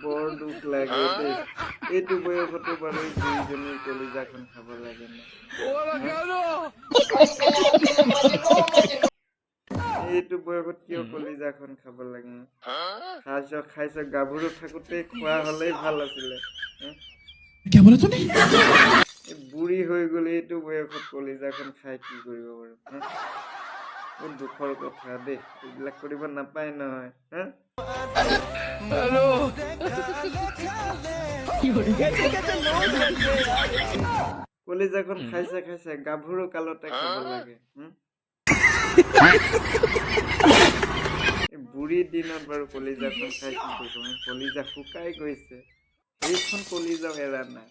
বৰ দুখ লাগে দেই এইটো বয়সতো বাৰু দুইজনীৰ কলিজাখন খাব লাগে না এইটো বয়সত কিয় কলিজাখন খাব লাগে খাইছ গাভৰু থাকোতে খোৱা হলেই ভাল আছিলে বুঢ়ী হৈ গলে এইটো বয়সত কলিজাখন খাই কি কৰিব বাৰু বহুত দুখৰ কথা দেই এইবিলাক কৰিব নাপায় নহয় কলিজাখন খাইছে গাভৰু কালতে খাব লাগে বুঢ়ী দিনত বাৰু কলিজাখন খাই কি কৰিব কলিজা শুকাই গৈছে সেইখন কলিজাও এৰা নাই